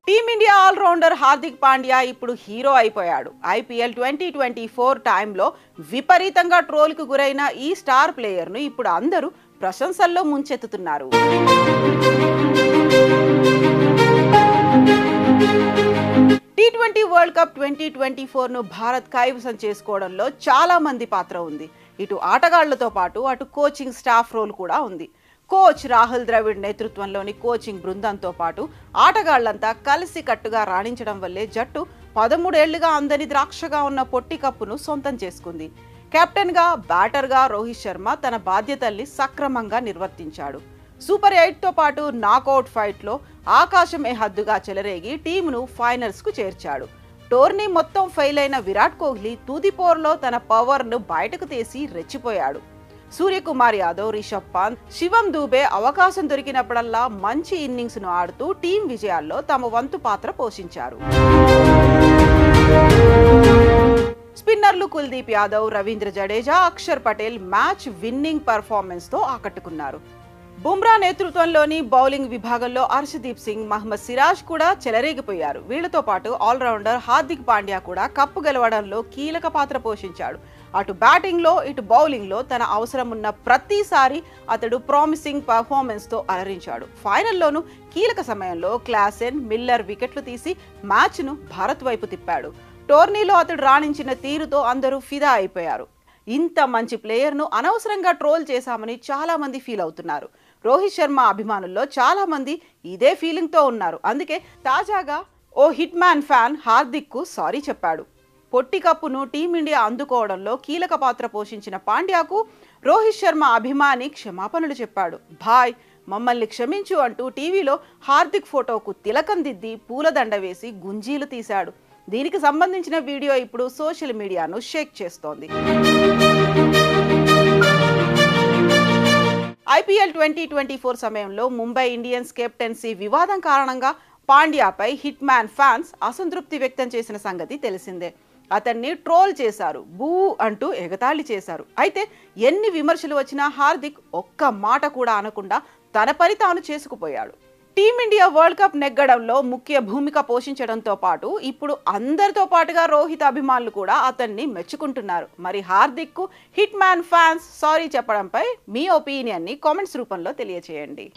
Team India allrounder Hardik Pandya ఇప్పుడు hero అయిపోయాడు. IPL 2024 టైంలో విపరీతంగా ట్రోల్కు గురైన ఈ స్టార్ ప్లేయర్ను ఇప్పుడు అందరూ ప్రశంసల్లో ముంచెత్తుతున్నారు. టీ20 వరల్డ్ కప్ 2024ను భారత్ కైవసం చేసుకోవడంలో చాలా మంది పాత్ర ఉంది. ఇటు ఆటగాళ్లతో పాటు అటు కోచింగ్ స్టాఫ్ రోల్ కూడా ఉంది. కోచ్ రాహుల్ ద్రవిడ్ నేతృత్వంలోని కోచింగ్ బృందంతో పాటు ఆటగాళ్లంతా కలిసి కట్టుగా రాణించడం వల్లే జట్టు 13 ఏళ్లుగా అందని ద్రాక్షగా ఉన్న పొట్టి కప్పును సొంతం చేసుకుంది. కెప్టెన్గా, బ్యాటర్గా రోహిత్ శర్మ తన బాధ్యతల్ని సక్రమంగా నిర్వర్తించాడు. సూపర్ 8తో పాటు నాకౌట్ ఫైట్లో ఆకాశమే హద్దుగా చెలరేగి టీమును ఫైనల్స్కు చేర్చాడు. టోర్నీ మొత్తం ఫెయిల్ అయిన విరాట్ కోహ్లీ తుదిపోర్లో తన పవర్ను బయటకు తీసి రెచ్చిపోయాడు. సూర్యకుమార్ యాదవ్, రిషబ్ పంత్, శివం దూబే అవకాశం దొరికినప్పుడల్లా మంచి ఇన్నింగ్స్ను ఆడుతూ టీం విజయాల్లో తమ వంతు పాత్ర పోషించారు. స్పిన్నర్లు కుల్దీప్ యాదవ్, రవీంద్ర జడేజా, అక్షర్ పటేల్ మ్యాచ్ విన్నింగ్ పర్ఫార్మెన్స్తో ఆకట్టుకున్నారు. బుమ్రా నేతృత్వంలోని బౌలింగ్ విభాగంలో హర్షదీప్ సింగ్, మహమ్మద్ సిరాజ్ కూడా చెలరేగిపోయారు. వీళ్లతో పాటు ఆల్రౌండర్ హార్దిక్ పాండ్యా కూడా కప్పు గెలవడంలో కీలక పాత్ర పోషించాడు. అటు బ్యాటింగ్లో ఇటు బౌలింగ్లో తన అవసరం ఉన్న ప్రతిసారి అతడు ప్రామిసింగ్ పర్ఫార్మెన్స్తో అలరించాడు. ఫైనల్లోనూ కీలక సమయంలో క్లాసెన్, మిల్లర్ వికెట్లు తీసి మ్యాచ్ను భారత్ వైపు తిప్పాడు. టోర్నీలో అతడు రాణించిన తీరుతో అందరూ ఫిదా అయిపోయారు. ఇంత మంచి ప్లేయర్ను అనవసరంగా ట్రోల్ చేశామని చాలా మంది ఫీల్ అవుతున్నారు. రోహిత్ శర్మ అభిమానుల్లో చాలా మంది ఇదే ఫీలింగ్తో ఉన్నారు. అందుకే తాజాగా ఓ హిట్ మ్యాన్ ఫ్యాన్ హార్దిక్కు సారీ చెప్పాడు. పొట్టి కప్పును టీమిండియా అందుకోవడంలో కీలక పాత్ర పోషించిన పాండ్యాకు రోహిత్ శర్మ అభిమాని క్షమాపణలు చెప్పాడు. భాయ్, మమ్మల్ని క్షమించు అంటూ టీవీలో హార్దిక్ ఫోటోకు తిలకం దిద్ది పూలదండ వేసి గుంజీలు తీశాడు. దీనికి సంబంధించిన వీడియో ఇప్పుడు సోషల్ మీడియాను షేక్ చేస్తోంది. ఐపీఎల్ 2024 సమయంలో ముంబై ఇండియన్స్ కెప్టెన్సీ వివాదం కారణంగా పాండ్యాపై హిట్ మ్యాన్ ఫ్యాన్స్ అసంతృప్తి వ్యక్తం చేసిన సంగతి తెలిసిందే. అతన్ని ట్రోల్ చేశారు, బూ అంటూ ఎగతాళి చేశారు. అయితే ఎన్ని విమర్శలు వచ్చినా హార్దిక్ ఒక్క మాట కూడా అనకుండా తన పని తాను చేసుకుపోయాడు. టీమిండియా వరల్డ్ కప్ నెగ్గడంలో ముఖ్య భూమిక పోషించడంతో పాటు ఇప్పుడు అందరితో పాటుగా రోహిత్ అభిమానులు కూడా అతన్ని మెచ్చుకుంటున్నారు. మరి హార్దిక్కు హిట్ మ్యాన్ ఫ్యాన్స్ సారీ చెప్పడంపై మీ ఒపీనియన్ని కామెంట్స్ రూపంలో తెలియచేయండి.